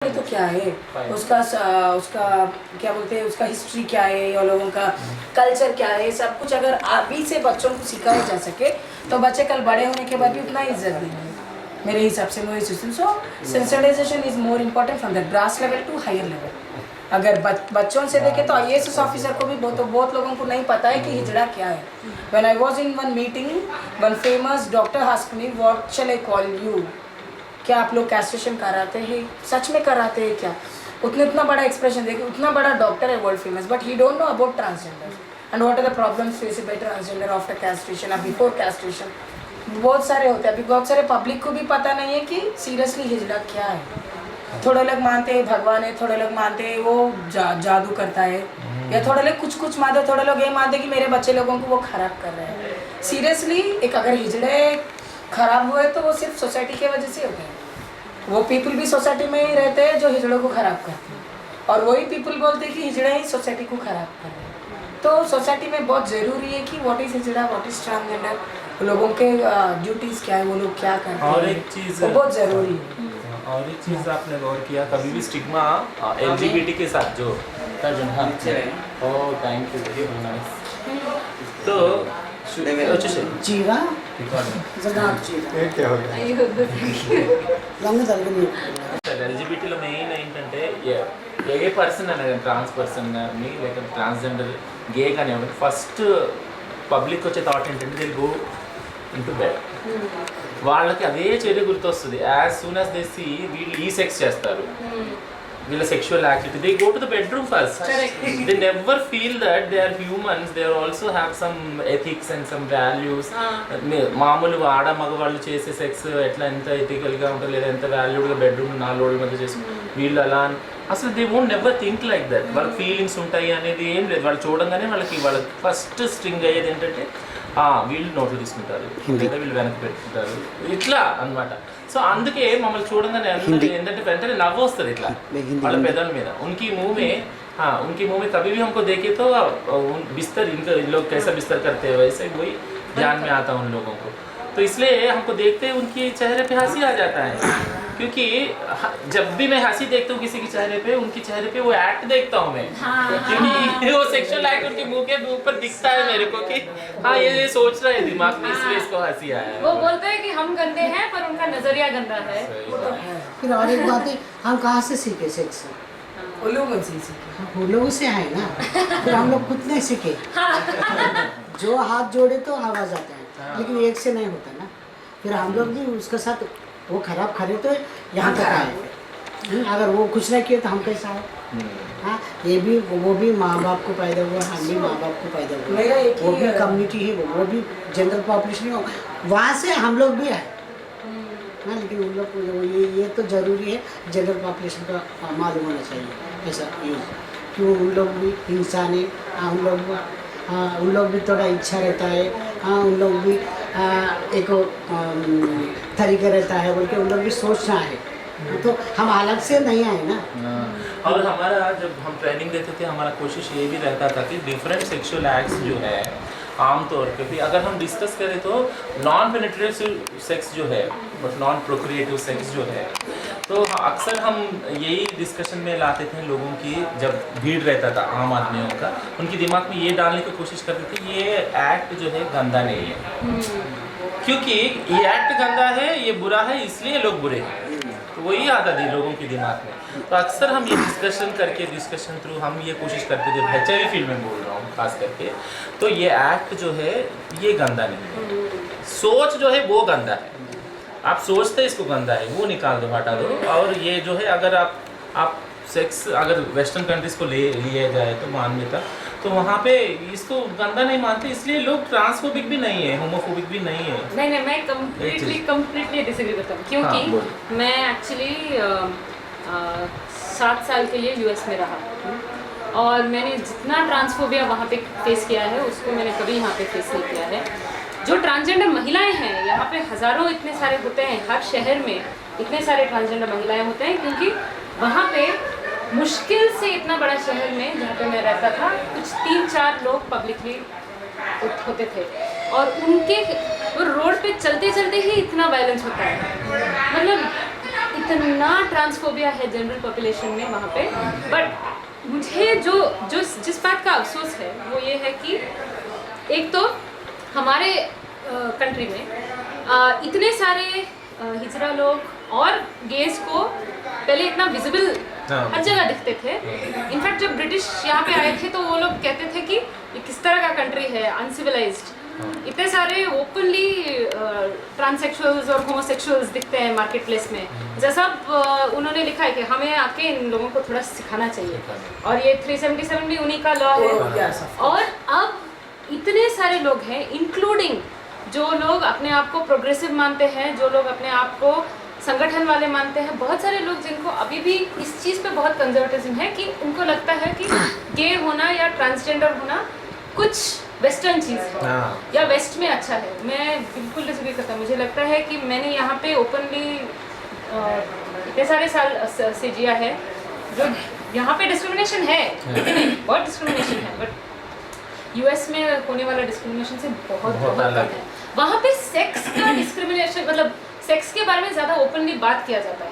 तो क्या है उसका उसका क्या बोलते हैं, उसका हिस्ट्री क्या है, या लोगों का कल्चर क्या है, सब कुछ अगर अभी से बच्चों को सिखाया जा सके तो बच्चे कल बड़े होने के बाद भी उतना इज्जत देंगे। मेरे हिसाब से वही system. So sensitisation is more important from the grass level to higher level. अगर बच्चों से देखें तो IAS ऑफिसर को भी बहुत लोगों को नहीं पता है कि हिजड़ा क्या है। When I was in one meeting, one famous doctor asked me what shell I call you, क्या आप लोग कैस्ट्रेशन कराते हैं, सच में कराते हैं क्या? उतना बड़ा एक्सप्रेशन देखिए, उतना बड़ा डॉक्टर है world famous, but he don't know about transgender and what are the problems faced by transgender after castration और बिफोर कैस्ट्रेशन। बहुत सारे होते हैं, अभी बहुत सारे पब्लिक को भी पता नहीं है कि सीरियसली हिजड़ा क्या है। थोड़े लोग मानते हैं भगवान है, थोड़े लोग मानते हैं वो जादू करता है, या थोड़े लोग कुछ मानते, थोड़े लोग ये मानते हैं कि मेरे बच्चे लोगों को वो खराब कर रहे हैं। सीरियसली एक अगर हिजड़े खराब हुए तो वो सिर्फ सोसाइटी की वजह से होते हैं। वो पीपल भी सोसाइटी में ही रहते हैं जो हिजड़ों को खराब करते हैं, और वही पीपल बोलते हैं कि हिजड़े ही सोसाइटी को खराब कर रहे हैं। तो सोसाइटी में बहुत ज़रूरी है कि what is hijra, what is transgender, लोगों के ड्यूटीज़ क्या है, वो लोग क्या करते हैं, और एक चीज़ बहुत ज़रूरी है। और एक चीज़ आपने गौर किया कभी भी स्टिग्मा LGBT के साथ जो थैंक यू तो जीरा ఎల్జిబిటీలో మెయిన్ ఏంటంటే ఏ పర్సన్ అనేది ట్రాన్స్ పర్సన్ కానీ లేక ట్రాన్స్జెండర్ గే కానీ ఫస్ట్ పబ్లిక్ వచ్చే థాట్ ఏంటంటే దే గో ఇంటూ బెడ్. వాళ్ళకి అదే చర్య గుర్తొస్తుంది. As soon as they see వీళ్ళు ఈ సెక్స్ చేస్తారు, వీళ్ళ sexual activity, they go to the bedroom first. They never feel that they are humans, they also have some ethics and some values. మామూలు ఆడ మగవాళ్ళు చేసే సెక్స్ ఎట్లా ఎంత ఎథికల్గా ఉంటుంది లేదా ఎంత వాల్యూడ్గా బెడ్రూమ్ 4 రోజుల మధ్య చేసి వీళ్ళు అలా అసలు they won't never think like that. వాళ్ళకి ఫీలింగ్స్ ఉంటాయి అనేది ఏం లేదు. వాళ్ళు చూడంగానే వాళ్ళకి ఫస్ట్ స్ట్రింగ్ అయ్యేది ఏంటంటే వీళ్ళు నోట్లు తీసుకుంటారు లేదా వీళ్ళు వెనక్కి పెట్టుకుంటారు ఇట్లా అన్నమాట. సో అందుకే మమ్మల్ని చూడంగానే ఏంటంటే వెంటనే నవ్వు వస్తుంది ఇట్లా వాళ్ళ పెదల మీద. उनकी मुंह में कभी भी हमको देखे तो बिस्तर इनका लोग कैसा बिस्तर करते हैं वैसे वही ध्यान में आता है उन लोगों को. तो इसलिए हमको देखते ही उनके चेहरे पे हंसी आ जाता है, क्योंकि जब भी मैं हंसी देखता हूँ किसी के चेहरे पे, उनके चेहरे पे वो एक्ट देखता हूँ मैं. क्योंकि वो सेक्सुअल एक्ट उनके मुंह के ऊपर दिखता है मेरे को कि हाँ ये सोच रहा है दिमाग में, इसलिए इसको हंसी आया है. वो बोलते हैं कि हम गंदे हैं पर उनका नजरिया गंदा है. फिर और एक बात है, हम कहाँ से सीखे सेक्स? वो लोगों से सीखे, वो लोगों से आए ना. फिर हम लोग खुद नहीं सीखे. जो हाथ जोड़े तो आवाज आता है, लेकिन एक से नहीं होता ना. फिर हम लोग भी उसके साथ वो खराब खड़े तो यहाँ तक आए. अगर वो कुछ नहीं किए तो हम कैसा आए? हाँ, ये भी वो भी माँ बाप को पैदा हुआ, हम भी माँ बाप को पैदा हुआ. वो भी कम्युनिटी है, वो भी जनरल पॉपुलेशन है, वहाँ से हम लोग भी आए. हाँ, लेकिन उन लोग को ये तो ज़रूरी है जनरल पॉपुलेशन का मालूम होना चाहिए ऐसा यूज. क्यों उन लोग भी इंसान है. हाँ, उन लोग भी थोड़ा इच्छा रहता है. हाँ, उन लोग भी एक तरीका रहता है बोल के उन लोग भी सोचना है. तो हम अलग से नहीं आए ना. और हमारा जब हम ट्रेनिंग देते थे हमारा कोशिश ये भी रहता था कि डिफरेंट सेक्सुअल एक्ट्स जो है आमतौर पे भी अगर हम डिस्कस करें तो नॉन पेनिट्रेटिव सेक्स जो है बट नॉन प्रोक्रिएटिव सेक्स जो है, तो अक्सर हम यही डिस्कशन में लाते थे लोगों की. जब भीड़ रहता था आम आदमियों का, उनके दिमाग में ये डालने की कोशिश करते थे ये एक्ट जो है गंदा नहीं है, क्योंकि ये एक्ट गंदा है, ये बुरा है, इसलिए लोग बुरे हैं. तो वही आता थी लोगों के दिमाग में. तो अक्सर हम ये डिस्कशन थ्रू हम ये कोशिश करते थे, HIV फील्ड में बोल रहा हूँ खास करके, तो ये एक्ट जो है ये गंदा नहीं है. सोच जो है वो गंदा है. आप सोचते इसको गंदा है वो निकाल दो, हटा दो. और ये जो है अगर आप सेक्स अगर वेस्टर्न कंट्रीज़ को लिया जाए तो मान्यता, तो वहाँ पे इसको गंदा नहीं मानते, इसलिए लोग ट्रांसफोबिक भी नहीं है, होमोफोबिक भी नहीं है. नहीं मैं कम्प्लीटली डिसएग्री करता हूँ, क्योंकि मैं एक्चुअली 7 साल के लिए US में रहा और मैंने जितना ट्रांसफोबिया वहाँ पे फेस किया है उसको मैंने कभी यहाँ पे फेस नहीं किया है. जो ट्रांसजेंडर महिलाएं हैं यहाँ पे हज़ारों इतने सारे होते हैं, हर शहर में इतने सारे ट्रांसजेंडर महिलाएं होते हैं, क्योंकि वहाँ पे मुश्किल से इतना बड़ा शहर में जहाँ पे मैं रहता था कुछ 3-4 लोग पब्लिकली होते थे और उनके वो रोड पे चलते चलते ही इतना वायलेंस होता है. मतलब इतना ट्रांसफोबिया है जनरल पॉपुलेशन में वहाँ पे। बट मुझे जिस बात का अफसोस है वो ये है कि एक तो हमारे कंट्री में इतने सारे हिजरा लोग और गेज को पहले इतना विजिबल हर जगह दिखते थे। इनफैक्ट जब ब्रिटिश यहाँ पे आए थे तो वो लोग कहते थे कि ये किस तरह का कंट्री है, अनसिविलाइज्ड। इतने सारे ओपनली ट्रांससेक्सुअल्स और होमोसेक्सुअल्स दिखते हैं मार्केट प्लेस में। जैसा उन्होंने लिखा है कि हमें आके इन लोगों को थोड़ा सिखाना चाहिए, और ये 377 भी उन्हीं का लॉ है। और अब इतने सारे लोग हैं, इंक्लूडिंग जो लोग अपने आप को प्रोग्रेसिव मानते हैं, जो लोग अपने आप को संगठन वाले मानते हैं, बहुत सारे लोग जिनको अभी भी इस चीज़ पे बहुत कंजर्वेटिज्म है कि उनको लगता है कि गे होना या ट्रांसजेंडर होना कुछ वेस्टर्न चीज़ है या वेस्ट में अच्छा है। मैं बिल्कुल डिसएग्री करता हूँ। मुझे लगता है कि मैंने यहाँ पे ओपनली इतने सारे साल से जिया है, जो यहाँ पे डिस्क्रिमिनेशन है, बहुत डिस्क्रिमिनेशन है, बट यूएस में होने वाला डिस्क्रिमिनेशन से बहुत कम है। वहाँ पे सेक्स का डिस्क्रिमिनेशन, मतलब सेक्स के बारे में ज़्यादा ओपनली बात किया जाता है,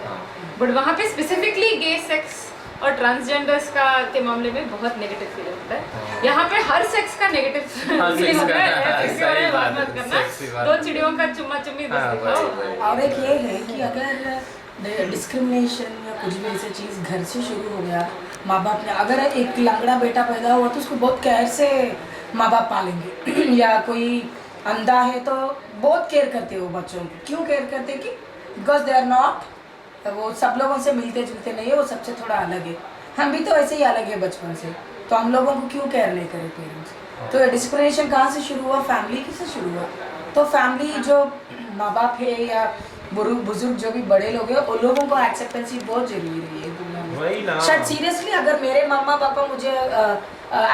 बट वहाँ पे स्पेसिफिकली गे सेक्स और ट्रांसजेंडर्स का के मामले में बहुत नेगेटिव फील होता है। यहाँ पे हर सेक्स का नेगेटिव फील होता है। सेक्स के बारे में बात मत करना, दो चिड़ियों का चुम्मा चुम्मी बस दिखाओ। और एक ये है कि अगर डिस्क्रिमिनेशन या कुछ भी ऐसी चीज़ घर से शुरू हो गया, माँ बाप ने, अगर एक लंगड़ा बेटा पैदा हुआ तो उसको बहुत केयर से माँ बाप पालेंगे या कोई अंधा है तो बहुत केयर करते हो बच्चों की। क्यों केयर करते कि बिकॉज दे आर नॉट, वो सब लोगों से मिलते जुलते नहीं है, वो सबसे थोड़ा अलग है। हम भी तो ऐसे ही अलग है बचपन से, तो हम लोगों को क्यों केयर नहीं करे पेरेंट्स। तो ये डिस्क्रिमिनेशन कहाँ से शुरू हुआ? फैमिली से शुरू हुआ। तो फैमिली जो माँ बाप है या बुजुर्ग जो भी बड़े लोग हैं, उन लोगों को एक्सेप्टेंसी बहुत जरूरी रही है दुनिया में। शायद सीरियसली अगर मेरे मम्मा पापा मुझे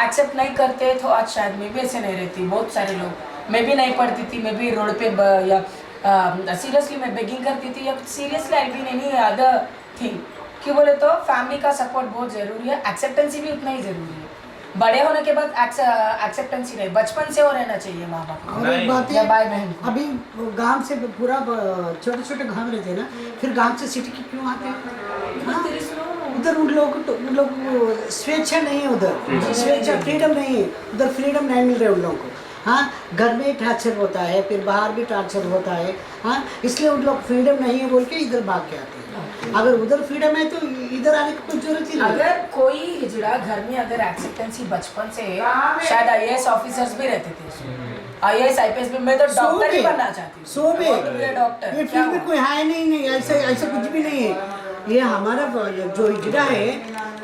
एक्सेप्ट नहीं करते तो आज शायद मैं भी ऐसे नहीं रहती। बहुत सारे लोग, मैं भी नहीं पढ़ती थी, मैं भी रोड पे या सीरियसली मैं बेगिंग करती थी या seriously I been any other thing. क्यों बोले तो फैमिली का सपोर्ट बहुत ज़रूरी है, एक्सेप्टेंसी भी उतना ही ज़रूरी है। बड़े होने के बाद एक्सेप्टेंसी नहीं, बचपन से हो रहना चाहिए माँ बाप को। और एक बात या है, भाई बहन अभी गांव से पूरा छोटे छोटे गांव रहते हैं ना, फिर गांव से सिटी की क्यों आते हैं? हाँ? उधर उन लोग स्वेच्छा नहीं है, उधर स्वेच्छा फ्रीडम नहीं है, उधर फ्रीडम नहीं मिल रहा है उन लोगों को। हाँ, घर में टार्चर होता है, फिर बाहर भी टार्चर होता है। हाँ, इसलिए उन लोग फ्रीडम नहीं है बोल के इधर भाग के आते हैं। अगर उधर फ्रीडम है तो इधर आने की कोई जरूरत ही नहीं। अगर कोई हिजड़ा घर में अगर एक्सेप्टेंसी बचपन से, शायद आईएएस ऑफिसर्स भी रहते थे, आईएएस आईपीएस भी। मैं तो डॉक्टर ही बनना चाहती हूँ, सो में डॉक्टर। ये फिर भी कोई है नहीं, ऐसा कुछ भी नहीं है। ये हमारा जो हिजड़ा है,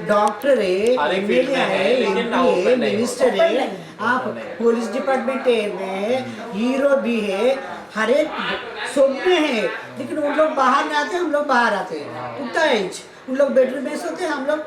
डॉक्टर है, एमएलए है, एमपी है, मिनिस्टर है, आप पुलिस डिपार्टमेंट में हीरो भी है, हर एक सब में है। लेकिन उन लोग बाहर नहीं आते, हम लोग बाहर आते हैं। उतना इंच उन लोग बेडरूम में सोते हैं, हम लोग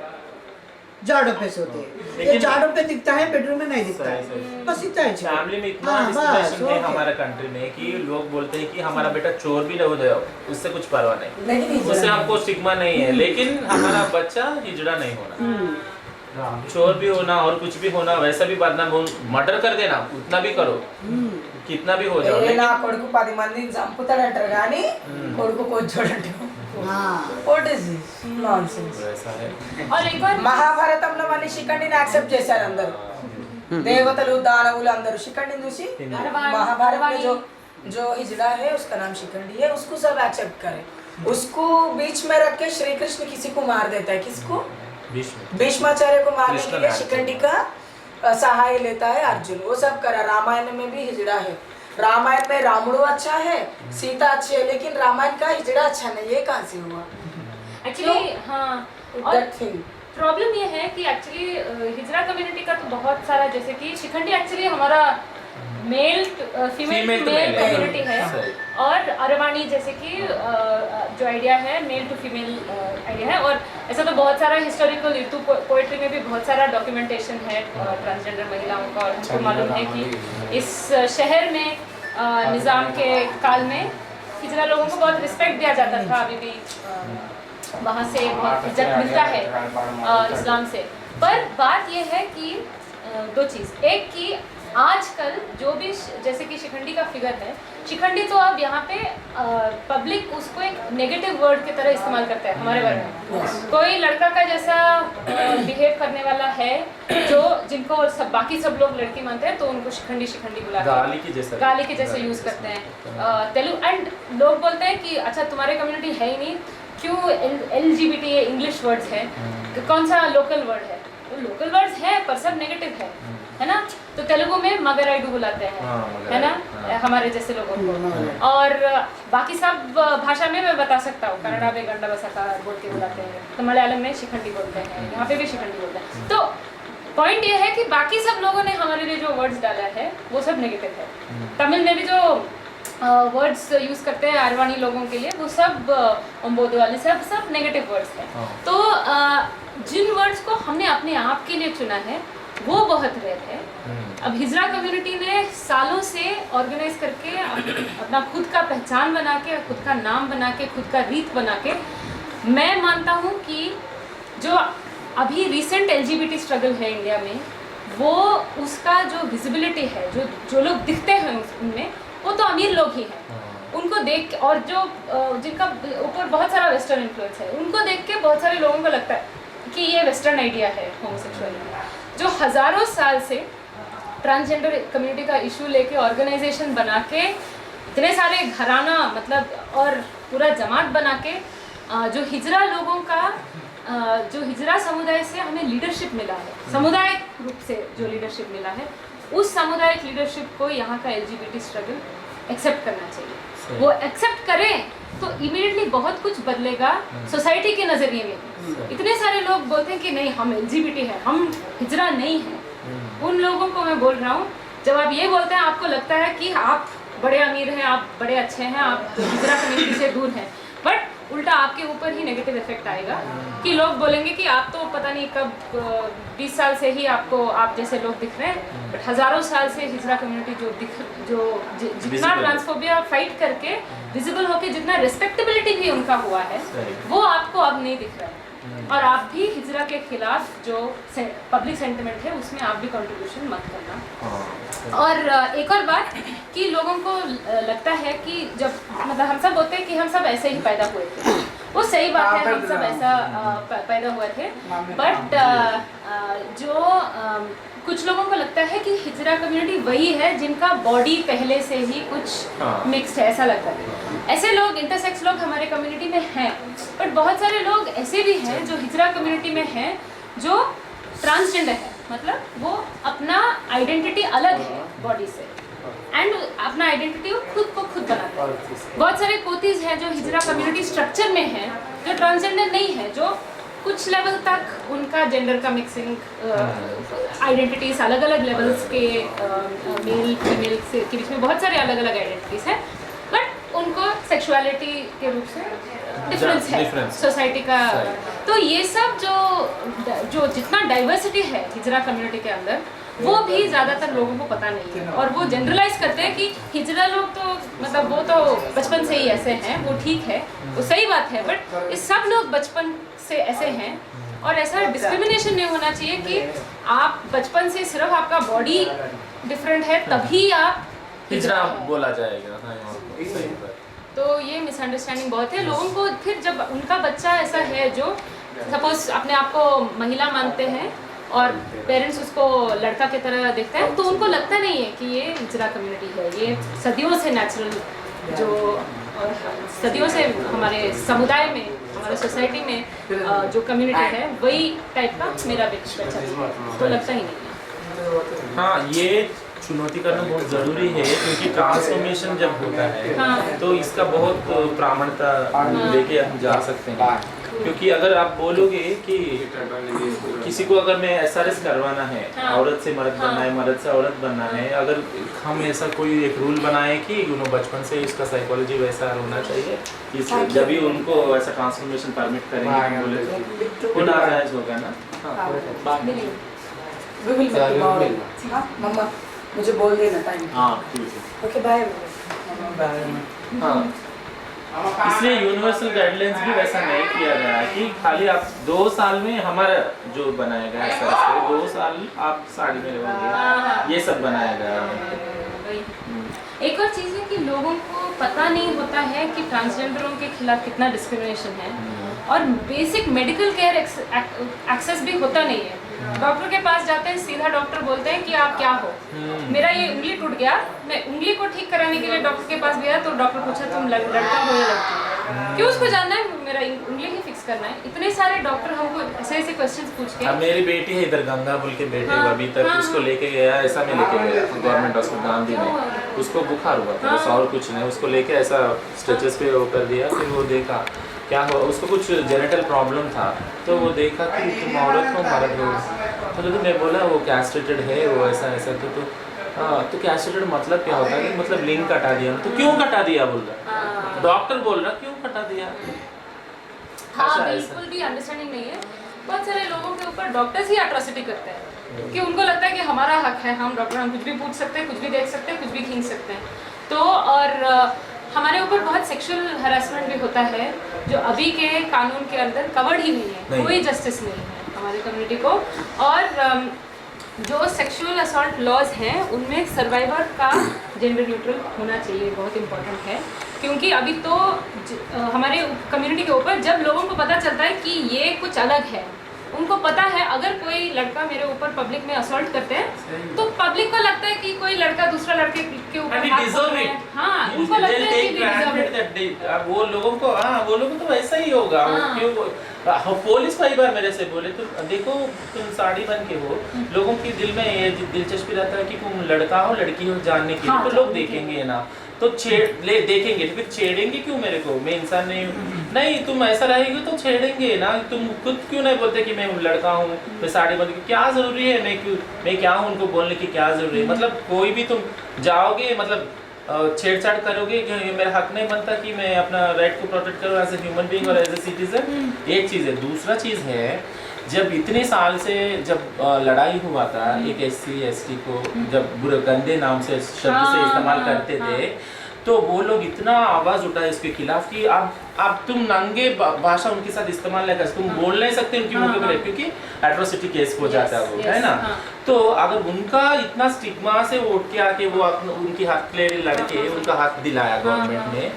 जाड़ों पे सोते हैं। ये जाड़ों पे दिखता है, बेडरूम में नहीं दिखता है। बस इतना ही। फैमिली में इतना डिस्क्रिमिनेशन है हमारे कंट्री में कि लोग बोलते हैं कि हमारा बेटा चोर भी हो जाए, उससे कुछ परवाह नहीं, उससे हमको स्टिग्मा नहीं है। लेकिन हमारा बच्चा हिजड़ा नहीं होना, चोर भी होना और कुछ भी होना, वैसा भी बदनाम, मर्डर कर देना, उतना भी करो, कितना भी हो जाओ। నా కొడుకు 10 మందిని చంపుతాడు అంటారు కానీ కొడుకు కొంచెం What is this nonsense? और एक बार మహాభారతంలో మళ్ళీ శిఖండిని యాక్సెప్ట్ చేశారు అందరూ, దేవతలు దానవులు అందరూ శిఖండిని చూసి। महाभारत में जो हिजड़ा है उसका नाम शिखंडी है, उसको सब एक्सेप्ट करे। उसको बीच में रख के श्री कृष्ण किसी को मार देता है, किसको? भीष्माचार्य को मारने के लिए शिखंडी का सहाय लेता है अर्जुन। वो सब करा। रामायण में भी हिजड़ा है। रामायण में रावण अच्छा है, सीता अच्छी है, लेकिन रामायण का हिजड़ा अच्छा नहीं। ये कहाँ से हुआ? एक्चुअली हाँ, और प्रॉब्लम ये है कि एक्चुअली हिजड़ा कम्युनिटी का तो बहुत सारा, जैसे कि शिखंडी एक्चुअली हमारा मेल फीमेल मेल कम्युनिटी है, और अरवाणी जैसे कि जो आइडिया है मेल टू फीमेल आइडिया है। और ऐसा तो बहुत सारा हिस्टोरिकल ऋतु पोइट्री में भी बहुत सारा डॉक्यूमेंटेशन है ट्रांसजेंडर महिलाओं का। और हमको मालूम है कि इस शहर में निज़ाम के काल में हिजड़ा लोगों को बहुत रिस्पेक्ट दिया जाता था, अभी भी वहाँ से बहुत इज्जत मिलता है इस्लाम से। पर बात यह है कि दो चीज़, एक कि आजकल जो भी जैसे कि शिखंडी का फिगर है, शिखंडी तो अब यहाँ पे पब्लिक उसको एक नेगेटिव वर्ड की तरह इस्तेमाल करता है हमारे बारे में। कोई लड़का का जैसा बिहेव करने वाला है जो जिनको सब बाकी सब लोग लड़की मानते हैं, तो उनको शिखंडी शिखंडी बुलाते हैं, गाली के जैसे यूज़ करते हैं तेलुगु। एंड लोग बोलते हैं कि अच्छा तुम्हारे कम्युनिटी है ही नहीं, क्यों LGBT इंग्लिश वर्ड्स है, कौन सा लोकल वर्ड है? तो लोकल वर्ड्स है पर सब नेगेटिव है ना। तो तेलुगु में मगराइडू बुलाते हैं, है ना, हमारे जैसे लोगों को। और बाकी सब भाषा में मैं बता सकता हूँ, कन्नड़ा में गंडा बसाका बोल के बुलाते हैं, तो मलयालम में शिखंडी बोलते हैं, यहाँ पे भी शिखंडी बोलते हैं। तो पॉइंट ये है कि बाकी सब लोगों ने हमारे लिए जो वर्ड्स डाला है वो सब नेगेटिव है। तमिल में भी जो वर्ड्स यूज़ करते हैं आरवाणी लोगों के लिए, वो सब ओम्बोदो वाले सब नेगेटिव वर्ड्स हैं। तो जिन वर्ड्स को हमने अपने आप के लिए चुना है वो बहुत रेयर है। अब हिजरा कम्युनिटी ने सालों से ऑर्गेनाइज करके अपना खुद का पहचान बना के, खुद का नाम बना के, खुद का रीत बना के, मैं मानता हूँ कि जो अभी रिसेंट LGBT स्ट्रगल है इंडिया में, वो उसका जो विजिबिलिटी है, जो लोग दिखते हैं उनमें, वो तो अमीर लोग ही हैं। उनको देख के, और जो जिनका ऊपर बहुत सारा वेस्टर्न इन्फ्लुएंस है, उनको देख के बहुत सारे लोगों को लगता है कि ये वेस्टर्न आइडिया है होमोसेक्सुअलिटी। जो हज़ारों साल से ट्रांसजेंडर कम्युनिटी का इशू लेके ऑर्गेनाइजेशन बना के, इतने सारे घराना मतलब और पूरा जमात बना के, जो हिजरा लोगों का, जो हिजरा समुदाय से हमें लीडरशिप मिला है, सामुदायिक रूप से जो लीडरशिप मिला है, उस सामुदायिक लीडरशिप को यहाँ का LGBT स्ट्रगल एक्सेप्ट करना चाहिए। वो एक्सेप्ट करें तो इमीडिएटली बहुत कुछ बदलेगा सोसाइटी के नज़रिए में। इतने सारे लोग बोलते हैं कि नहीं हम LGBT हैं, हम हिजरा नहीं हैं। उन लोगों को मैं बोल रहा हूँ, जब आप ये बोलते हैं आपको लगता है कि आप बड़े अमीर हैं, आप बड़े अच्छे हैं, आप हिजरा कम्युनिटी से दूर हैं, बट उल्टा आपके ऊपर ही नेगेटिव इफेक्ट आएगा कि लोग बोलेंगे कि आप तो पता नहीं कब 20 साल से ही आपको आप जैसे लोग दिख रहे हैं, बट हज़ारों साल से हिजरा कम्युनिटी जितना ट्रांसफोबिया फाइट करके विजिबल होके जितना रिस्पेक्टेबिलिटी भी उनका हुआ है, वो आपको अब नहीं दिख रहा है। और आप भी हिजरा के खिलाफ जो पब्लिक सेंटिमेंट है उसमें आप भी कंट्रीब्यूशन मत करना। और एक और बात कि लोगों को लगता है कि जब मतलब हम सब बोलते हैं कि हम सब ऐसे ही पैदा हुए थे, वो सही बात है, हम सब ऐसा पैदा हुए थे, बट जो कुछ लोगों को लगता है कि हिजरा कम्युनिटी वही है जिनका बॉडी पहले से ही कुछ मिक्स्ड है, ऐसा लगता है। ऐसे लोग, इंटरसेक्स लोग हमारे कम्युनिटी में हैं, बट बहुत सारे लोग ऐसे भी हैं जो हिजरा कम्युनिटी में हैं जो ट्रांसजेंडर है, मतलब वो अपना आइडेंटिटी अलग है बॉडी से, एंड अपना आइडेंटिटी वो खुद को खुद बनाते हैं। बहुत सारे कोतीज हैं जो हिजरा कम्युनिटी स्ट्रक्चर में हैं जो ट्रांसजेंडर नहीं है, जो कुछ लेवल तक उनका जेंडर का मिक्सिंग, आइडेंटिटीज अलग अलग लेवल्स के, मेल फीमेल के बीच में बहुत सारे अलग अलग आइडेंटिटीज हैं, बट उनको सेक्सुअलिटी के रूप से डिफरेंस है सोसाइटी का। तो ये सब जो जितना डाइवर्सिटी है हिजरा कम्युनिटी के अंदर, वो भी ज़्यादातर लोगों को पता नहीं है, और वो जनरलाइज करते हैं कि हिजरा लोग तो मतलब वो तो बचपन से ही ऐसे हैं, वो ठीक है, वो सही बात है, बट ये सब लोग बचपन से ऐसे हैं। और ऐसा डिस्क्रिमिनेशन नहीं होना चाहिए कि आप बचपन से सिर्फ आपका बॉडी डिफरेंट है तभी आप हिजरा बोला जाएगा। तो ये मिसअंडरस्टैंडिंग बहुत है लोगों को। फिर जब उनका बच्चा ऐसा है जो सपोज अपने आप को महिला मानते हैं और पेरेंट्स उसको लड़का की तरह देखते हैं, तो उनको लगता नहीं है कि ये हिजरा कम्युनिटी है। ये सदियों से नेचुरल जो सदियों से हमारे समुदाय में, हमारे सोसाइटी में जो कम्युनिटी है वही टाइप का मेरा बच्चा तो लगता ही नहीं है। हाँ, ये चुनौती करना बहुत ज़रूरी है, क्योंकि ट्रांसफॉर्मेशन जब होता है तो इसका बहुत प्रामाणिकता लेके हम जा सकते हैं। क्योंकि अगर आप बोलोगे कि किसी को अगर मैं SRS करवाना है, औरत से मर्द बनना है, मर्द से औरत बनना है, अगर हम ऐसा कोई एक रूल बनाए कि बचपन से इसका साइकोलॉजी वैसा होना चाहिए, इसलिए जब भी उनको ऐसा ट्रांसफॉर्मेशन परमिट करेंगे बोले तो नाजायज होगा ना। मम्मा मुझे बोल देना टाइम। हाँ ठीक है, ओके बाय। हाँ इसलिए यूनिवर्सल गाइडलाइंस भी वैसा नहीं किया गया है कि खाली आप 2 साल में हमारा जो बनाया गया है सर 2 साल आप साड़ी में रहोगे, ये सब बनाया गया है। एक और चीज़ है कि लोगों को पता नहीं होता है कि ट्रांसजेंडरों के खिलाफ कितना डिस्क्रिमिनेशन है और बेसिक मेडिकल केयर एक्सेस भी होता नहीं है। डॉक्टर के पास जाते हैं, सीधा डॉक्टर बोलते हैं कि आप क्या हो, मेरा ये उंगली टूट गया, मैं उंगली को ठीक कराने के लिए डॉक्टर के पास गया तो डॉक्टर पूछा तुम लड़का हो या लड़की, क्यों उसको जानना है, मेरा उंगली ही फिक्स करना है। इतने सारे डॉक्टर हमको ऐसे ऐसे क्वेश्चन पूछ के। अब मेरी बेटी है इधर गंगा बोल के बेटे अभी तक उसको लेके गया, ऐसा में लेके गया गवर्नमेंट हॉस्पिटल गांधी में, उसको बुखार हुआ था बस और कुछ नहीं, उसको लेके ऐसा स्ट्रेचेस पे वो कर दिया, फिर वो देखा क्या हुआ, उसको कुछ जेनेटल प्रॉब्लम था तो वो देखा कि तुम औरत हो मर्द हो, तो मैं बोला वो कैस्ट्रेटेड है वो ऐसा ऐसा, तो कैस्ट्रेटेड मतलब क्या होता है, मतलब लिंग कटा दिया, तो क्यों कटा दिया बोल रहा, डॉक्टर बोल रहा क्यों कटा दिया। हाँ बिल्कुल भी अंडरस्टैंडिंग नहीं है। बहुत सारे लोगों के ऊपर डॉक्टर्स ही एट्रोसिटी करते हैं कि उनको लगता है कि हमारा हक है, हम डॉक्टर हम कुछ भी पूछ सकते हैं, कुछ भी देख सकते हैं, कुछ भी खींच सकते हैं। तो और हमारे ऊपर बहुत सेक्सुअल हरासमेंट भी होता है जो अभी के कानून के अंदर कवर्ड ही नहीं है, कोई जस्टिस नहीं है हमारी कम्युनिटी को। और जो सेक्सुअल असॉल्ट लॉज हैं उनमें सर्वाइवर का जेंडर न्यूट्रल होना चाहिए, बहुत इंपॉर्टेंट है, क्योंकि अभी तो हमारे कम्युनिटी के ऊपर जब लोगों को पता चलता है कि ये कुछ अलग है, उनको पता है अगर कोई लड़का मेरे ऊपर पब्लिक में असॉल्ट करते हैं तो पब्लिक को लगता है कि कोई लड़का दूसरा लड़के के ऊपर हाथ उठा रहा है। हाँ, उनको लगता है कि वो लोगों को, हाँ वो लोगों को वैसा ही होगा। क्यों पुलिस कई बार मेरे से बोले तो देखो तुम साड़ी बन के हो, लोगों के दिल में ये दिलचस्पी रहता है कि तुम लड़का हो लड़की हो जानने के लिए, तो लोग देखेंगे ना, तो देखेंगे फिर छेड़ेंगे क्यों मेरे को, मैं इंसान नहीं हूँ, नहीं तुम ऐसा रहेगी तो छेड़ेंगे ना। तुम खुद क्यों नहीं बोलते कि मैं लड़का हूँ, मैं साड़ी बंद, क्या जरूरी है, मैं क्या हूँ उनको बोलने की क्या जरूरी है। मतलब कोई भी तुम जाओगे मतलब छेड़छाड़ करोगे कि मेरा हक नहीं बनता कि मैं अपना राइट को प्रोटेक्ट करूँ एज ए ह्यूमन बीइंग और एज ए सिटीजन, एक चीज़ है। दूसरा चीज़ है जब इतने साल से जब लड़ाई हुआ था एक SC ST को जब बुरे गंदे नाम से शब्द से इस्तेमाल करते थे, तो वो लोग इतना आवाज उठाए इसके खिलाफ कि अब तुम नंगे भाषा उनके साथ इस्तेमाल नहीं कर सकते, तुम बोल नहीं सकते उनकी मुंह पे, क्योंकि एट्रोसिटी केस हो जाता है वो, है ना। तो अगर उनका इतना स्टिग्मा से उठ के आके वो उनकी हक के लिए लड़के उनका हक दिलाया गवर्नमेंट ने,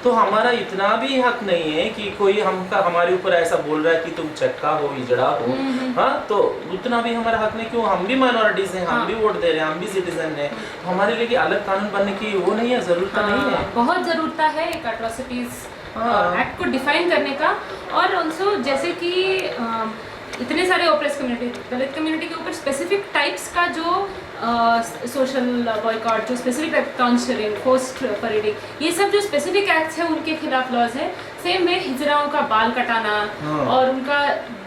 तो हमारा इतना भी हक नहीं है कि कोई हमारे ऊपर ऐसा बोल रहा है कि तुम चक्का हो इजड़ा हो, हाँ तो उतना भी हमारा हक नहीं। क्यों, हम भी माइनॉरिटीज हैं, हम भी वोट दे रहे हैं, हम भी सिटीजन हैं, हमारे लिए अलग कानून बनने की वो नहीं है, जरूरत नहीं है, बहुत जरूरत है एक एट्रोसिटीज एक्ट को डिफाइन करने का। और ऑल्सो जैसे कि इतने सारे ओप्रेस कम्युनिटी, दलित कम्युनिटी के ऊपर स्पेसिफिक टाइप्स का जो सोशल बॉयकॉट, जो स्पेसिफिक टाइप टॉर्चरिंग, फोर्स्ड परेडिंग, ये सब जो स्पेसिफिक एक्ट्स हैं उनके खिलाफ लॉज है। सेम में हिजड़ाओं का बाल कटाना और उनका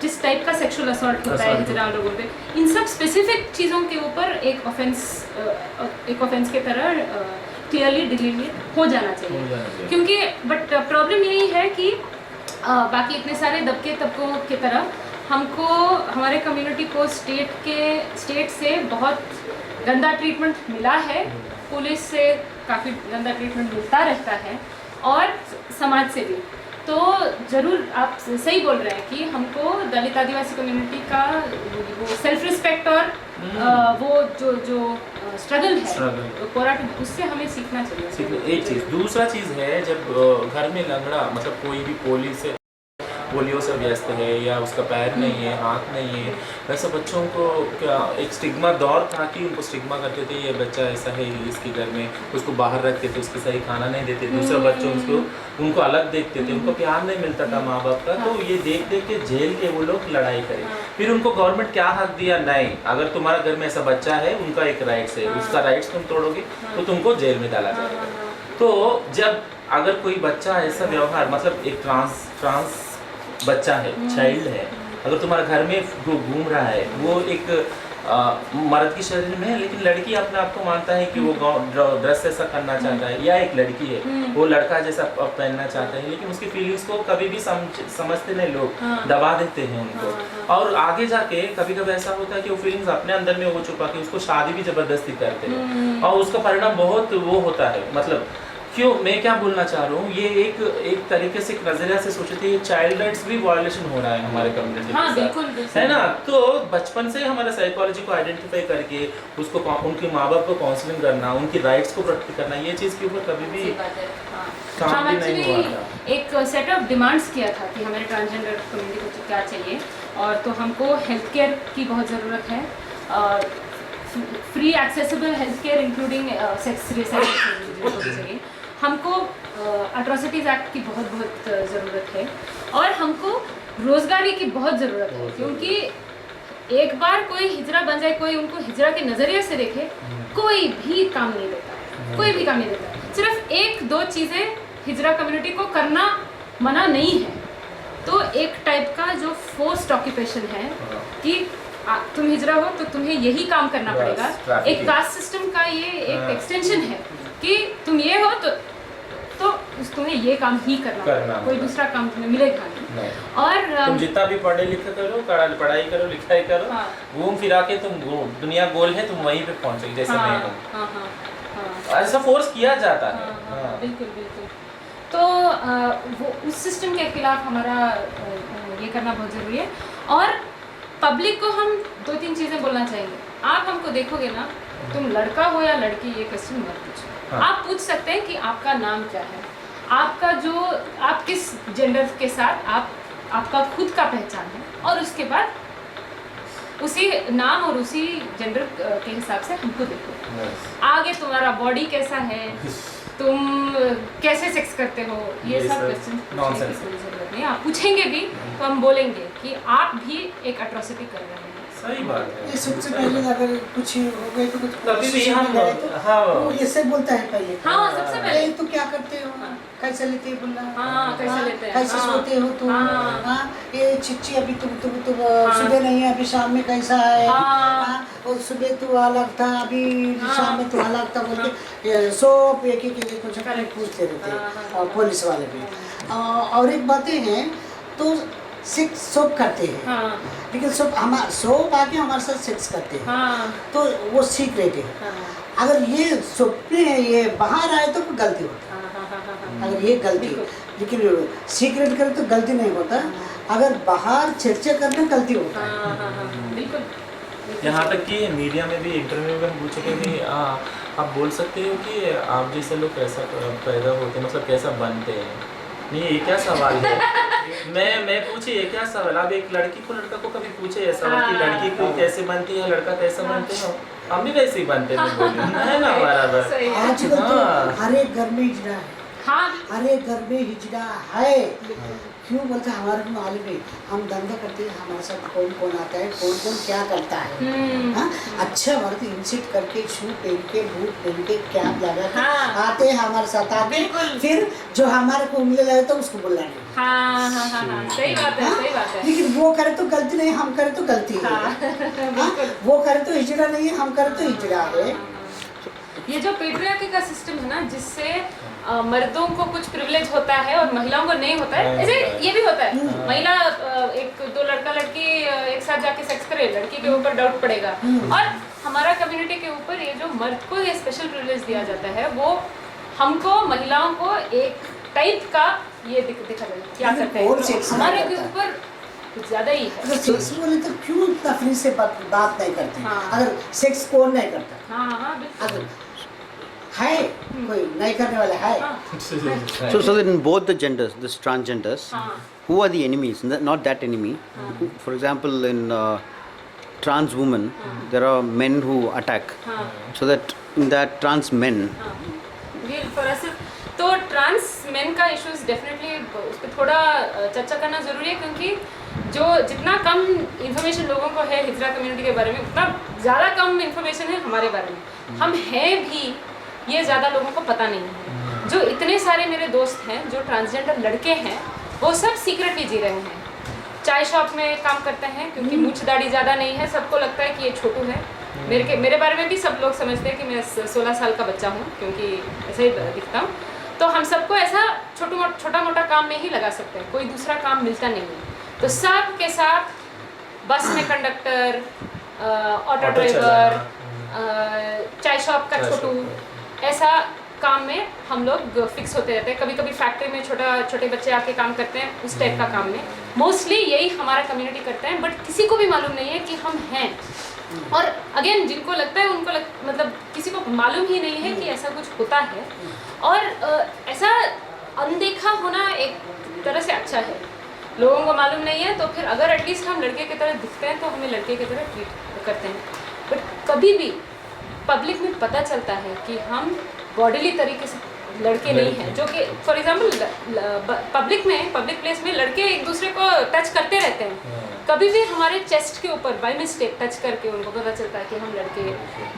जिस टाइप का सेक्सुअल असॉल्ट होता है हिजड़ा लोगों पे, इन सब स्पेसिफिक चीज़ों के ऊपर एक ऑफेंस के तरह क्लियरली डिलीमिनेट हो जाना चाहिए। क्योंकि बट प्रॉब्लम यही है कि बाकी इतने सारे दबके तबकों की तरह हमको हमारे कम्युनिटी को स्टेट से बहुत गंदा ट्रीटमेंट मिला है, पुलिस से काफ़ी गंदा ट्रीटमेंट मिलता रहता है और समाज से भी। तो ज़रूर आप सही बोल रहे हैं कि हमको दलित आदिवासी कम्युनिटी का वो सेल्फ रिस्पेक्ट और वो जो स्ट्रगल है पोराट, उससे हमें सीखना चाहिए। एक चीज़, दूसरा चीज़ है जब घर में लंगड़ा मतलब कोई भी पोलियो से व्यस्त है या उसका पैर नहीं है, हाथ नहीं है, वैसे बच्चों को क्या एक स्टिग्मा दौर था कि उनको स्टिग्मा करते थे, ये बच्चा ऐसा है इसके घर में, उसको बाहर रखते थे, उसको सही खाना नहीं देते, दूसरे बच्चों उनको अलग देखते थे, उनको प्यार नहीं मिलता था माँ बाप का। तो ये देख देख के जेल के वो लोग लड़ाई करे, फिर उनको गवर्नमेंट क्या हक दिया, नहीं अगर तुम्हारा घर में ऐसा बच्चा है उनका एक राइट्स है, उसका राइट्स तुम तोड़ोगे तो तुमको जेल में डाला जाएगा। तो जब अगर कोई बच्चा ऐसा व्यवहार मतलब एक ट्रांस बच्चा है, चाइल्ड है, अगर तुम्हारे घर में घूम रहा है, वो एक मर्द की शरीर में है लेकिन लड़की अपने आप को मानता है कि वो ड्रेस ऐसा करना चाहता है, या एक लड़की है वो लड़का जैसा पहनना चाहता है, लेकिन उसकी फीलिंग्स को कभी भी समझते नहीं लोग, दबा देते हैं उनको। और आगे जाके कभी कभी ऐसा होता है कि वो फीलिंग्स अपने अंदर में वो छुपा के उसको शादी भी जबरदस्ती करते हैं और उसका परिणाम बहुत वो होता है। मतलब क्यों, मैं क्या बोलना चाह रहा हूँ, ये एक तरीके से एक नजरिया से सोचे थे, ये चाइल्ड राइट्स भी वायलेशन हो रहा है हमारे कम्युनिटी हाँ, के साथ, बिल्कुल, बिल्कुल। है ना। तो बचपन से हमारे साइकोलॉजी को आइडेंटिफाई करके उसको उनके माँ बाप को काउंसलिंग करना, उनकी राइट्स को प्रोटेक्ट करना, ये चीज़ के ऊपर कभी भी सही बात है। हाँ, काम हम भी नहीं हुआ एक्चुअली था। एक सेट ऑफ डिमांड्स किया था कि हमारे ट्रांसजेंडर कम्युनिटी को क्या चाहिए, और तो हमको हेल्थ केयर की बहुत ज़रूरत है, free accessible health care including sex recycle चाहिए, हमको अट्रॉसिटीज़ एक्ट की बहुत ज़रूरत है, और हमको रोज़गारी की बहुत ज़रूरत है, क्योंकि एक बार कोई हिजरा बन जाए, कोई उनको हिजरा के नज़रिए से देखे, कोई भी काम नहीं देता, कोई भी काम नहीं देता। सिर्फ एक दो चीज़ें हिजरा कम्युनिटी को करना मना नहीं है, तो एक टाइप का जो फोर्स्ड ऑक्यूपेशन है कि तुम हिजरा हो तो तुम्हें यही काम करना बस, पड़ेगा, trafficking। एक कास्ट सिस्टम का ये एक हाँ। एक्सटेंशन है कि तुम ये हो तो तुम्हें ये काम ही करना पड़ेगा, कोई होगा। दूसरा काम तुम्हें मिलेगा नहीं। नहीं। और तुम जितना भी पढ़े लिखे करो, पढ़ाई करो, लिखाई करो, हाँ। घूम फिरा के तुम दुनिया गोल है, तुम वहीं पे पहुंचोगे जैसे हाँ, मैं हूँ। हाँ, हाँ, हाँ, ऐसा फोर्स किया जाता है। हाँ, हाँ, हाँ। बिल्कुल बिल्कुल। तो वो उस सिस्टम के खिलाफ हमारा ये करना बहुत ज़रूरी है, और पब्लिक को हम दो तीन चीज़ें बोलना चाहेंगे। आप हमको देखोगे ना, तुम लड़का हो या लड़की, ये क्वेश्चन मत पूछो। हाँ। आप पूछ सकते हैं कि आपका नाम क्या है, आपका जो आप किस जेंडर के साथ आपका खुद का पहचान है, और उसके बाद उसी नाम और उसी जेंडर के हिसाब से हमको देखो। आगे तुम्हारा बॉडी कैसा है, तुम कैसे सेक्स करते हो, ये सब क्वेश्चन पूछने की nonsense। कोई जरूरत नहीं। आप पूछेंगे भी तो हम बोलेंगे कि आप भी एक अट्रॉसिटी कर रहे हैं। सही बात है। ये सबसे पहले अगर कुछ हो गए तो कुछ कभी भी किसी हम में गए तो हाँ वो ऐसे बोलता है पहले। हाँ, सबसे पहले। तो क्या करते हो, कैसे लेते हो बोलना, हाँ, कैसे लेते हैं, कैसे हाँ। सोते हो तुम, हाँ। हाँ, ये चिच्ची अभी तुम सुबह नहीं है, अभी शाम में कैसा है, हाँ। हाँ, और सुबह तू अलग था, अभी हाँ। शाम में तू अलग था बोल के ये सब एक कुछ पूछते रहते हाँ, हैं, हाँ। पुलिस वाले भी। और एक बातें हैं तो सेक्स सब करते हैं, हाँ, लेकिन सब सब आके हमारे साथ सेक्स करते हैं, हाँ, तो वो सीक्रेट है। हाँ, अगर ये सपने ये बाहर आए तो कोई गलती होता हाँ, हाँ, हाँ, हाँ, है, अगर ये गलती, बिल्कुल। लेकिन सीक्रेट करे तो गलती नहीं होता, अगर बाहर चर्चा करने गलती होता है। हाँ, हाँ, हाँ, बिल्कुल। यहाँ तक कि मीडिया में भी इंटरव्यू में हम पूछे कि आप बोल सकते हो कि आप जैसे लोग कैसा पैदा होते हैं, मतलब कैसा बनते हैं। नहीं, ये क्या सवाल है। मैं पूछी ये क्या सवाल, आप एक लड़की को लड़का को कभी पूछे ये सवाल कि लड़की को कैसे बनती है, लड़का कैसे बनते हैं, हम भी वैसे ही बनते हैं, बोले है ना बराबर। सही है। आजकल तो हाँ। हर एक घर में हिजड़ा है, हाँ, हर एक घर में हिजड़ा है। क्यों बोलते हैं, हमारे को मालूम नहीं, हम धंधा करते हैं, हमारे साथ कौन कौन आता है, कौन कौन क्या करता है, हाँ? अच्छा मर्द इंसिट करके, शू पहन के, बूट पहन के, कैप लगा के हाँ। आते हैं हमारे साथ, आते बिल्कुल। फिर जो हमारे को उंगली लगे तो उसको बोलना नहीं। हाँ, हाँ, हाँ, हाँ, सही बात है, सही बात है। लेकिन वो करे तो गलती नहीं, हम करे तो गलती है। हाँ, हाँ? वो करे तो हिजड़ा नहीं है, हम करे तो हिजड़ा है। ये जो पेट्रियार्की का सिस्टम है ना, जिससे मर्दों को कुछ प्रिविलेज होता है और महिलाओं को नहीं होता है, नहीं ऐसे होता है। ये भी होता है। महिला एक दो लड़का लड़की एक साथ जाके सेक्स करे, लड़की के ऊपर डाउट पड़ेगा, और हमारा कम्युनिटी के ऊपर ये जो मर्द को ये स्पेशल प्रिविलेज दिया जाता है, वो हमको महिलाओं को एक टाइप का ये दिखा जाता है क्या करते और हैं, sex हमारे नहीं के करता। ऊपर कुछ ज्यादा ही अगर है। सेक्स बोले तो क्यों तफरी से बात नहीं करते, हाँ। अगर सेक्स कौन नहीं करता, हाँ, हाँ, बिल्कुल। अगर है कोई नहीं करने वाला है, हाँ, So then both the genders, this transgenders, हाँ, who are the enemies? Not that enemy. For example, in trans women, there are men who attack. हाँ, So that in that trans men, हाँ, ये फरासिल तो ट्रांस मेन का issues definitely उस पर थोड़ा चर्चा करना ज़रूरी है, क्योंकि जो जितना कम इंफॉर्मेशन लोगों को है हिजरा कम्युनिटी के बारे में, उतना ज़्यादा कम इंफॉर्मेशन है हमारे बारे में। हम हैं भी, ये ज़्यादा लोगों को पता नहीं है। जो इतने सारे मेरे दोस्त हैं जो ट्रांसजेंडर लड़के हैं, वो सब सीक्रेटली जी रहे हैं, चाय शॉप में काम करते हैं, क्योंकि मूछ दाढ़ी ज़्यादा नहीं है, सबको लगता है कि ये छोटू है। मेरे बारे में भी सब लोग समझते हैं कि मैं 16 साल का बच्चा हूँ, क्योंकि ऐसे ही दिखता हूँ। तो हम सबको ऐसा छोटा मोटा काम में ही लगा सकते हैं, कोई दूसरा काम मिलता नहीं है। तो सब के साथ बस में कंडक्टर, ऑटो ड्राइवर, चाय शॉप का छोटू, ऐसा काम में हम लोग फिक्स होते रहते हैं। कभी कभी फैक्ट्री में छोटे बच्चे आके काम करते हैं, उस टाइप का काम में मोस्टली यही हमारा कम्युनिटी करता है, बट किसी को भी मालूम नहीं है कि हम हैं। और अगेन जिनको लगता है उनको मतलब किसी को मालूम ही नहीं है कि ऐसा कुछ होता है। और ऐसा अनदेखा होना एक तरह से अच्छा है। लोगों को मालूम नहीं है तो फिर अगर एटलीस्ट हम लड़के की तरह दिखते हैं तो हमें लड़के की तरह ट्रीट करते हैं। बट कभी भी पब्लिक में पता चलता है कि हम बॉडीली तरीके से लड़के नहीं हैं, जो कि फॉर एग्जांपल पब्लिक प्लेस में लड़के एक दूसरे को टच करते रहते हैं। कभी भी हमारे चेस्ट के ऊपर बाय मिस्टेक टच करके उनको पता चलता है कि हम लड़के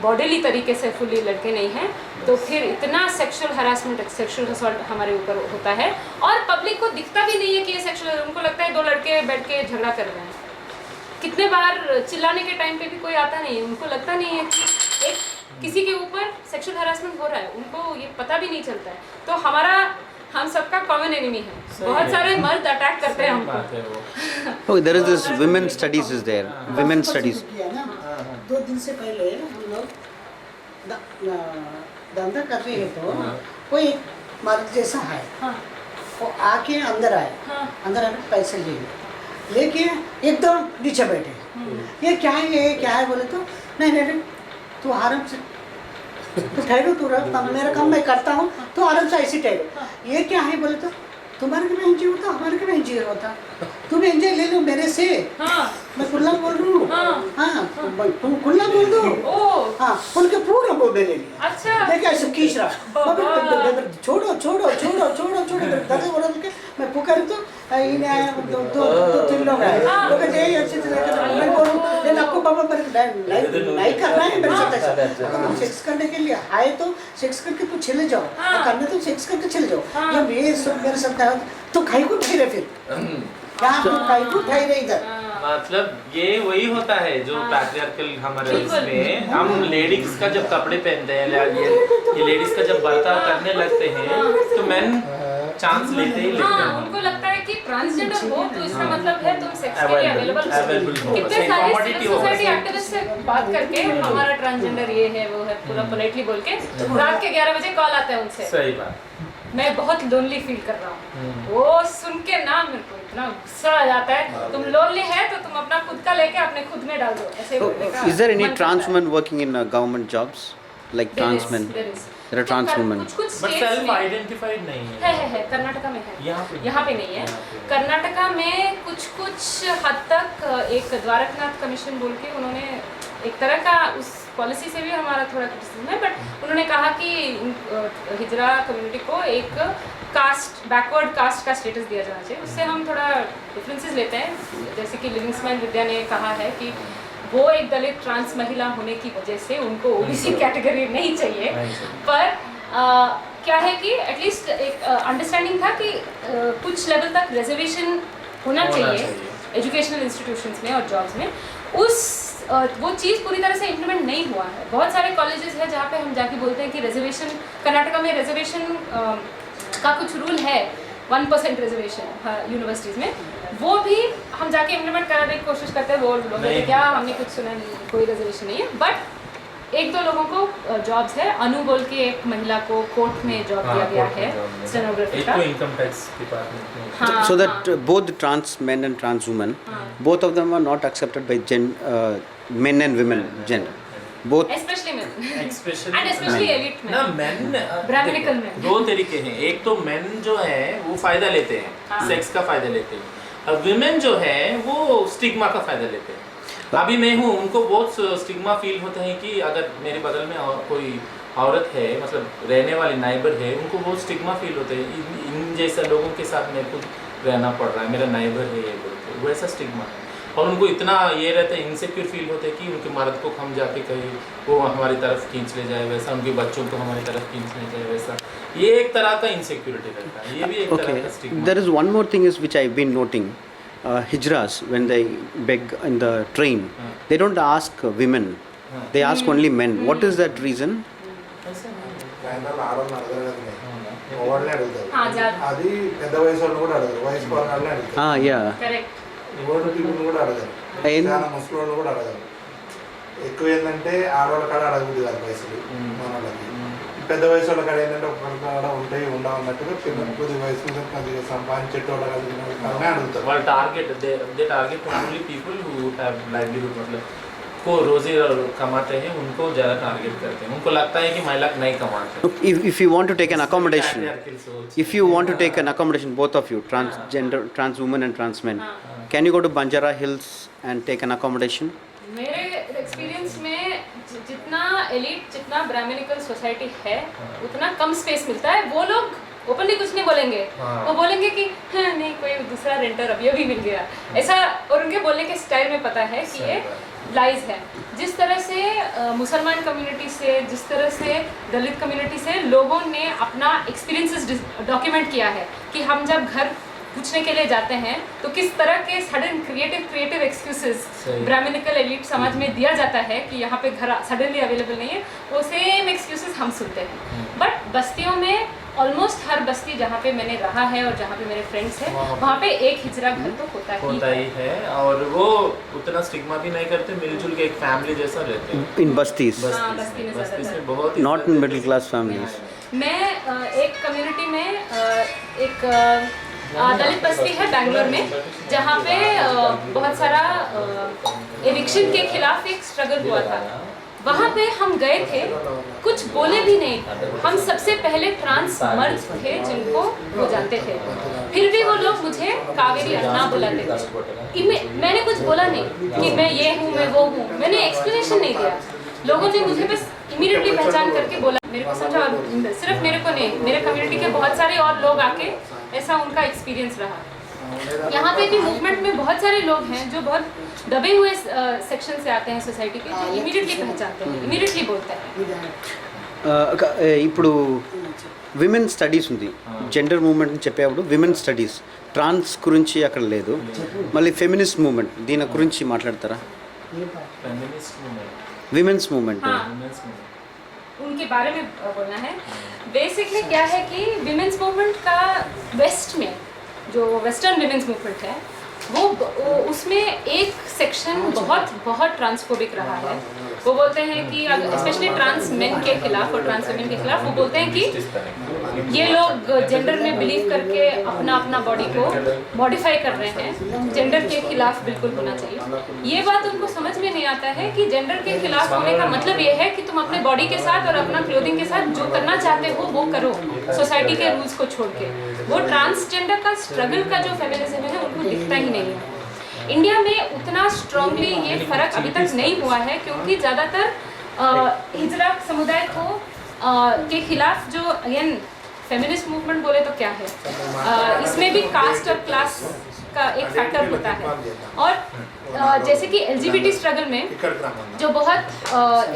बॉडीली तरीके से फुल्ली लड़के नहीं हैं, तो फिर इतना सेक्सुअल हरासमेंट, सेक्सुअल असॉल्ट हमारे ऊपर होता है। और पब्लिक को दिखता भी नहीं है कि ये सेक्सुअल, उनको लगता है दो लड़के बैठ के झगड़ा कर रहे हैं। कितने बार चिल्लाने के टाइम पे भी कोई आता नहीं है, उनको लगता नहीं है कि एक किसी के ऊपर सेक्सुअल हरासमेंट हो रहा है, उनको ये पता भी नहीं चलता है। तो हम सबका कॉमन एनिमी है। बहुत सारे मर्द अटैक करते हैं हमको। Oh, there is this women studies is there. Women studies. किया ना, 2 दिन से पहले हम लोग धंधा कर रहे हैं तो कोई मर्द जैसा है, हाँ, वो आके अंदर आए, हाँ, अंदर आने पैसे लेके एकदम नीचे बैठे। ये क्या है बोले तो नहीं तू आराम से तो ठहरो, तू मेरा काम मैं करता हूँ, तो आराम से ऐसे ठहरो। ये क्या है बोले तो तुम्हारे को भी एंजॉय होता, हमारे को भी एंजॉय होता, तुम एंजॉय ले लो मेरे से। हाँ, मैं खुला बोल रही हूँ। हाँ, तुम खुला बोल दो। ओह, हाँ, उनके पूरा बोल दे रही। अच्छा, देखा ऐसे खींच रहा, छोड़ो दादा बोला के मैं पुकार तो इन्हें 2-3 लोग आए, लोग यही अच्छे से मैं बोलूँ लेकिन आपको बाबा पर नहीं करना है मेरे साथ ऐसा। तुम सेक्स करने के लिए आए तो सेक्स करके तू चले जाओ, करने तो सेक्स करके चले जाओ। जब ये सब मेरे साथ आया तो खाई को ठहरे, फिर यहाँ तो खाई को ठहरे इधर। मतलब ये वही होता है जो पैट्रियार्कल हमारे इसमें हम लेडीज का जब कपड़े पहनते हैं, ये लेडीज का जब बर्ताव करने लगते हैं तो मेन चांस लेते ही लेते हैं। उनको लगता है कि ट्रांसजेंडर हो तो इसका मतलब है तुम सेक्स के लिए अवेलेबल हो। कितने सारे सिविल सोसाइटी एक्टिविस्ट से बात करके हमारा ट्रांसजेंडर ये है वो है पूरा पोलाइटली बोल के रात के 11 बजे कॉल आता है उनसे, सही बात, मैं बहुत लोनली फील कर रहा हूँ। वो सुन के ना मेरे को इतना गुस्सा आ जाता है, तुम लोनली है तो तुम अपना खुद का लेके अपने खुद में डाल दो, ऐसे बोलने का Is there any मन trans करता है। women working in government jobs like trans men? There are trans women. कुछ बट states सेल्फ में आइडेंटिफाइड नहीं है। है कर्नाटका में है, यहाँ पे नहीं है। कर्नाटका में कुछ हद तक एक द्वारकनाथ कमीशन बोल के उन्होंने एक तरह का उस पॉलिसी से भी हमारा थोड़ा क्रिटिसिज्म है, बट उन्होंने कहा कि हिजरा कम्युनिटी को एक बैकवर्ड कास्ट का स्टेटस दिया जाना चाहिए। उससे हम थोड़ा डिफरेंसेस लेते हैं, जैसे कि लिविंग्समैन विद्या ने कहा है कि वो एक दलित ट्रांस महिला होने की वजह से उनको ओबीसी कैटेगरी नहीं चाहिए, पर क्या है कि एटलीस्ट एक अंडरस्टैंडिंग था कि कुछ लेवल तक रिजर्वेशन होना चाहिए एजुकेशनल इंस्टीट्यूशंस में और जॉब्स में। वो चीज़ पूरी तरह से इम्प्लीमेंट नहीं हुआ है। बहुत सारे कॉलेजेस हैं जहाँ पे हम जाके बोलते हैं कि रिजर्वेशन, कर्नाटका में रिजर्वेशन का कुछ रूल है 1% रिजर्वेशन यूनिवर्सिटीज़ में, वो भी हम जाके इम्प्लीमेंट कराने की कोशिश करते हैं। वो लोग क्या हमने कुछ सुना नहीं, कोई रिजर्वेशन नहीं है, बट 1-2 लोगों को जॉब्स है। अनु बोल के एक महिला को कोर्ट में जॉब दिया गया है स्टेनोग्राफी का, इनकम टैक्स डिपार्टमेंट में। हाँ, So that both the trans men and trans women, both of them are not accepted by men and women gender. Both. Specially men and Especially especially elite men, ना men Brahminical men। 2 तरीके हैं। एक तो men जो है वो फायदा लेते हैं, सेक्स का फायदा लेते हैं, और विमेन जो है वो स्टिग्मा का फायदा लेते हैं। अभी मैं हूँ, उनको बहुत स्टिग्मा फील होता है कि अगर मेरे बगल में कोई औरत है, मतलब रहने वाली नाइबर है, उनको बहुत स्टिग्मा फील होता है, इन जैसा लोगों के साथ मेरे को रहना पड़ रहा है, मेरा नाइबर है ये बोलते, वो ऐसा स्टिग्मा है। और उनको इतना ये रहता है, इनसिक्योर फील होता है कि उनके मर्द को हम जाके कहीं वो हमारी तरफ खींच ले जाए वैसा, उनके बच्चों को हमारी तरफ खींच ले जाए वैसा, ये एक तरह का इनसिक्योरिटी रहता है। ये भी एक तरह का stigma. There is one more thing is which I've been noting. Hijras, when they beg in the train, they don't ask women. They ask only men. What is that reason? అది పెద్ద వయసు వాళ్ళు కూడా అడగరు, వయసు వాళ్ళని అడుగుతారు. Yeah. करेक्ट। ఓల్డ్ పీపుల్ కూడా అడగరు, చాలా ముసలి వాళ్ళు కూడా అడగరు. ఎక్కువ ఏంటంటే ఆడవాళ్ళ కాడ అడగబుద్ది కాదు పైసలు మన వాళ్ళకి. పెద్ద వయసు వాళ్ళ కాడ ఏంటంటే ఒక ఉంటాయి ఉండవన్నట్టుగా చిన్న కొద్ది వయసు మీద కొద్దిగా సంపాదించేటోళ్ళ కలిగిన అడుగుతారు. వాళ్ళ target they target only people who have livelihood, मतलब को रोजी कमाते हैं उनको ज़्यादा टारगेट करते हैं. उनको लगता है कि महिला नहीं कमाते. If you want to take an accommodation, if you want to take an accommodation, both of you, transgender, trans women and trans men, can you go to Banjara Hills and take an accommodation? मेरे experience में जितना elite, जितना Brahminical society है, उतना कम space मिलता है. वो लोग ओपनली कुछ नहीं बोलेंगे. वो बोलेंगे कि हाँ, नहीं कोई दूसरा रेंटर अभी मिल गया ऐसा, और उनके बोलने के स्टाइल में पता है कि ये लाइज है. जिस तरह से मुसलमान कम्युनिटी से, जिस तरह से दलित कम्युनिटी से लोगों ने अपना एक्सपीरियंसेस डॉक्यूमेंट किया है कि हम जब घर पूछने के लिए जाते हैं तो किस तरह के sudden creative excuses Brahmanical elite समाज में दिया जाता है कि यहाँ पे घर सडनली अवेलेबल नहीं है. वो सेम एक्सक्यूजेस हम सुनते हैं. बट बस्तियों में ऑलमोस्ट हर बस्ती जहाँ पे मैंने रहा है और जहाँ पे मेरे फ्रेंड्स हैं, वहाँ पे एक हिजरा घर तो होता ही है. और वो उतना स्टिग्मा भी नहीं करते, मिलजुल के एक फैमिली जैसा रहते हैं. In bastis, हाँ, बस्ती में बस्ती ज़्यादातर. में बहुत ही not in middle class families. मैं एक कम्युनिटी में एक दलित बस्ती है बैंगलोर में, जहाँ पे बहुत सारा एविक्शन के खिलाफ एक स्ट्रगल हुआ था. वहाँ पे हम गए थे, कुछ बोले भी नहीं. हम सबसे पहले ट्रांस मर्द थे जिनको वो जानते थे, फिर भी वो लोग मुझे कावेरी अन्ना बुलाते थे. मैंने कुछ बोला नहीं कि मैं ये हूँ, मैं वो हूँ. मैंने एक्सप्लेनेशन नहीं दिया. लोगों ने मुझे बस इमीडिएटली पहचान करके बोला, मेरे को समझा. और सिर्फ मेरे को नहीं, मेरे कम्युनिटी के बहुत सारे और लोग आके ऐसा उनका एक्सपीरियंस रहा. यहाँ पे भी मूवमेंट में बहुत सारे लोग हैं जो बहुत दबे हुए सेक्शन से आते हैं सोसाइटी के, जो इमीडिएटली पहचानते हैं, इमीडिएटली बोलते हैं. ఇప్పుడు విమెన్ స్టడీస్ ఉంది, జెండర్ మూవ్మెంట్ చెప్పేప్పుడు విమెన్ స్టడీస్, ట్రాన్స్ గురించి అక్కడ లేదు. మళ్ళీ ఫెమినిస్ట్ మూవ్మెంట్ దీని గురించి మాట్లాడతారా? फेमिनिस्ट मूवमेंट, విమెన్స్ మూవ్మెంట్ हाँ, उनके बारे में बोलना है. बेसिकली क्या है कि विमेंस मूवमेंट का वेस्ट में जो वेस्टर्न विमेंस मूवमेंट है वो उसमें एक सेक्शन बहुत ट्रांसफोबिक रहा है. वो बोलते हैं कि स्पेशली ट्रांस मेन के खिलाफ और ट्रांस वुमेन के खिलाफ वो बोलते हैं कि ये लोग जेंडर में बिलीव करके अपना बॉडी को मॉडिफाई कर रहे हैं. जेंडर के खिलाफ बिल्कुल होना चाहिए. ये बात उनको समझ में नहीं आता है कि जेंडर के खिलाफ होने का मतलब ये है कि तुम अपने बॉडी के साथ और अपना क्लोथिंग के साथ जो करना चाहते हो वो करो, सोसाइटी के रूल्स को छोड़ के. वो ट्रांसजेंडर का स्ट्रगल का जो फेमिनिज्म है उनको दिखता ही नहीं है. इंडिया में उतना स्ट्रांगली ये फर्क अभी तक नहीं हुआ है, क्योंकि ज़्यादातर हिजरा समुदाय को के खिलाफ जो अगेन फेमिनिस्ट मूवमेंट बोले तो क्या है, इसमें भी कास्ट और क्लास का एक फैक्टर होता है. और जैसे कि एलजीबीटी स्ट्रगल में जो बहुत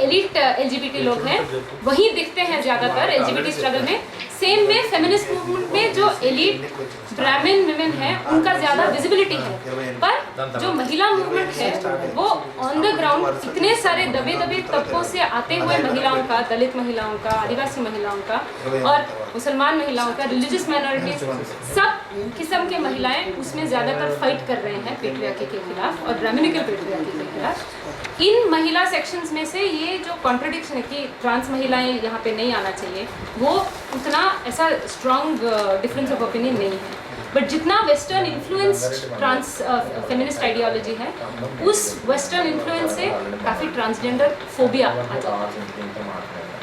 एलिट एलजीबीटी लोग हैं वही दिखते हैं ज़्यादातर एलजीबीटी स्ट्रगल में. सेम में फेमिनिस्ट मूवमेंट में जो एलिट ब्राह्मण विमेन है उनका ज़्यादा विजिबिलिटी है. पर जो महिला मूवमेंट है वो ऑन द ग्राउंड इतने सारे दबे तबकों से आते हुए महिलाओं का, दलित महिलाओं का, आदिवासी महिलाओं का और मुसलमान महिलाओं का, रिलीजियस माइनॉरिटीज, सब किस्म के महिलाएं उसमें ज़्यादातर फाइट कर रहे हैं पेट्रियार्की के खिलाफ और ब्राह्मणिकल पेट्रियार्की के खिलाफ. इन महिला सेक्शंस में से ये जो कॉन्ट्रडिक्शन है कि ट्रांस महिलाएं यहाँ पे नहीं आना चाहिए, वो उतना ऐसा स्ट्रॉन्ग डिफरेंस ऑफ ओपिनियन नहीं है. बट जितना western influenced trans feminist ideology है, उस वेस्टर्न इन्फ्लुएंस से काफ़ी ट्रांसजेंडर फोबिया आ जाता है.